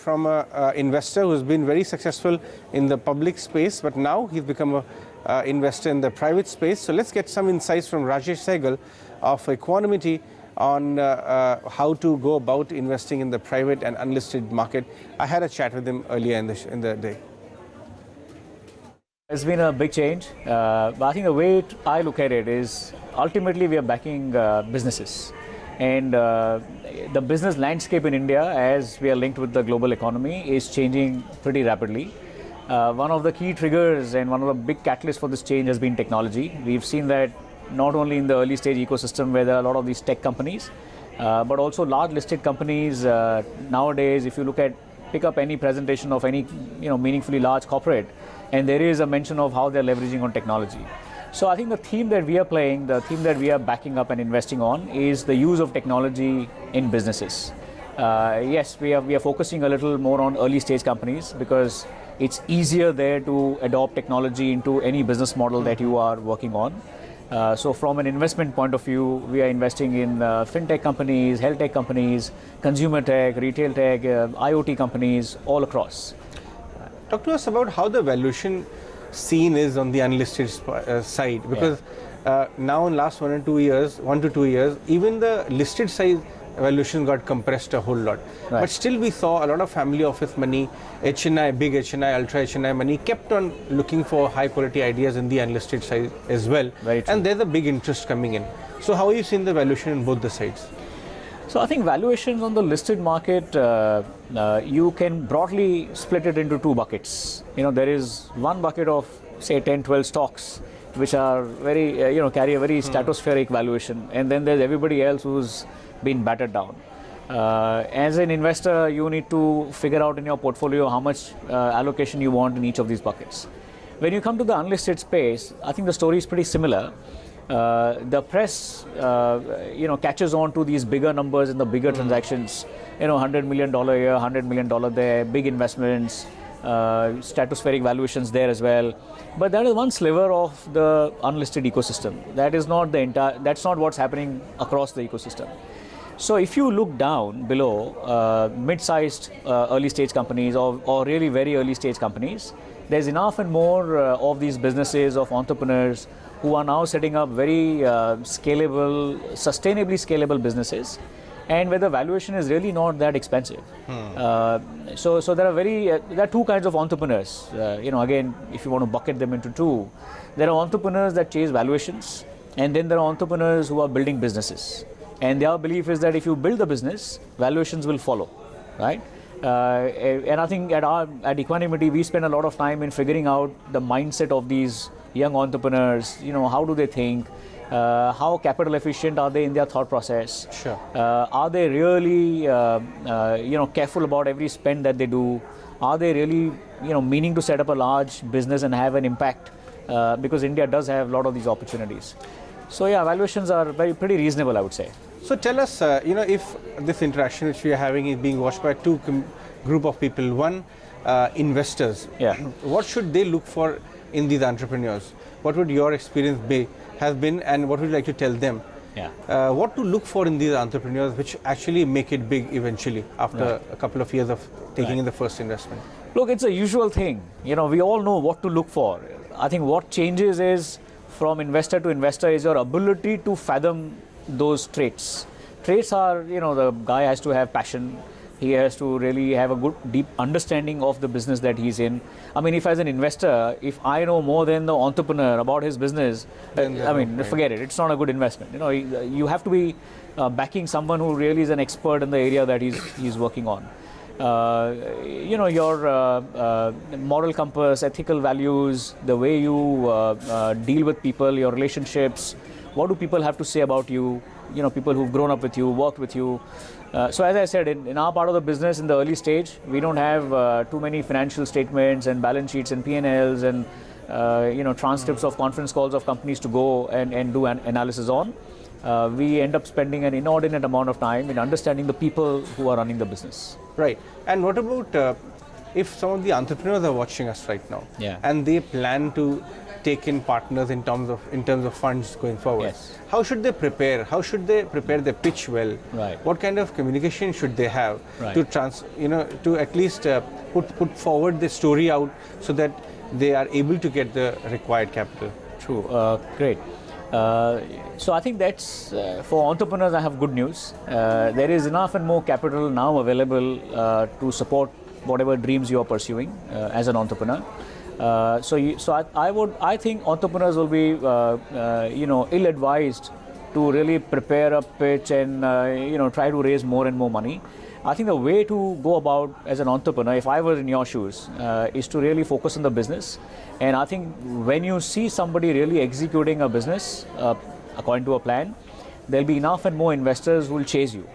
from an investor who's been very successful in the public space, but now he's become an investor in the private space. So let's get some insights from Rajesh Sehgal of Equanimity on how to go about investing in the private and unlisted market. I had a chat with him earlier in the day. It's been a big change, but I think the way I look at it is ultimately we are backing businesses. And the business landscape in India, as we are linked with the global economy, is changing pretty rapidly. One of the key triggers and one of the big catalysts for this change has been technology. We've seen that not only in the early stage ecosystem where there are a lot of these tech companies, but also large listed companies. Nowadays, if you pick up any presentation of any meaningfully large corporate, and there is a mention of how they're leveraging on technology. So I think the theme that we are playing, the theme that we are backing up and investing on is the use of technology in businesses. Yes, we are focusing a little more on early stage companies because it's easier there to adopt technology into any business model that you are working on. So from an investment point of view, we are investing in fintech companies, health tech companies, consumer tech, retail tech, IoT companies all across. Talk to us about how the valuation scene is on the unlisted side, because now in last 1 to 2 years, even the listed side valuation got compressed a whole lot. Right. But still we saw a lot of family office money, HNI, big HNI, ultra HNI money kept on looking for high quality ideas in the unlisted side as well. And there's a big interest coming in. So how are you seeing the valuation in both the sides? So I think valuations on the listed market, you can broadly split it into two buckets. There is one bucket of say 10, 12 stocks which are very, carry a very stratospheric valuation, and then there's everybody else who's been battered down. As an investor, you need to figure out in your portfolio how much allocation you want in each of these buckets. When you come to the unlisted space, I think the story is pretty similar. The press, catches on to these bigger numbers and the bigger transactions, $100 million here, $100 million there, big investments, stratospheric valuations there as well. But that is one sliver of the unlisted ecosystem. That is not the entire, that's not what's happening across the ecosystem. So if you look down below mid-sized early stage companies or really very early stage companies, there's enough and more of these businesses of entrepreneurs who are now setting up very scalable, sustainably scalable businesses, and where the valuation is really not that expensive. So there are two kinds of entrepreneurs. Again, if you want to bucket them into two, there are entrepreneurs that chase valuations, and then there are entrepreneurs who are building businesses. And their belief is that if you build the business, valuations will follow, right? And I think at Equanimity, we spend a lot of time in figuring out the mindset of these young entrepreneurs. How do they think? How capital efficient are they in their thought process? Sure. Are they really, careful about every spend that they do? Are they really, meaning to set up a large business and have an impact? Because India does have a lot of these opportunities. So yeah, valuations are pretty reasonable, I would say. So tell us, if this interaction which we are having is being watched by two group of people. One, investors. Yeah. What should they look for in these entrepreneurs? What would your experience have been, and what would you like to tell them? Yeah. What to look for in these entrepreneurs which actually make it big eventually after a couple of years of taking in the first investment? Look, it's a usual thing. We all know what to look for. I think what changes is from investor to investor is your ability to fathom those traits. Traits are, the guy has to have passion. He has to really have a good, deep understanding of the business that he's in. I mean, if as an investor, if I know more than the entrepreneur about his business, forget it. It's not a good investment. You have to be backing someone who really is an expert in the area that he's working on. Your moral compass, ethical values, the way you deal with people, your relationships. What do people have to say about you? People who've grown up with you, worked with you. So as I said, in our part of the business, in the early stage, we don't have too many financial statements and balance sheets and P&Ls and transcripts of conference calls of companies to go and do an analysis on. We end up spending an inordinate amount of time in understanding the people who are running the business. Right. And what about if some of the entrepreneurs are watching us right now, yeah, and they plan to take in partners in terms of funds going forward. Yes. How should they prepare? How should they prepare their pitch well? Right. What kind of communication should they have Right. to at least put forward the story out so that they are able to get the required capital? True. Great. So I think that's for entrepreneurs. I have good news. There is enough and more capital now available to support whatever dreams you are pursuing as an entrepreneur. I think entrepreneurs will be ill-advised to really prepare a pitch and try to raise more and more money. I think the way to go about as an entrepreneur, if I were in your shoes, is to really focus on the business. And I think when you see somebody really executing a business according to a plan, there'll be enough and more investors who will chase you.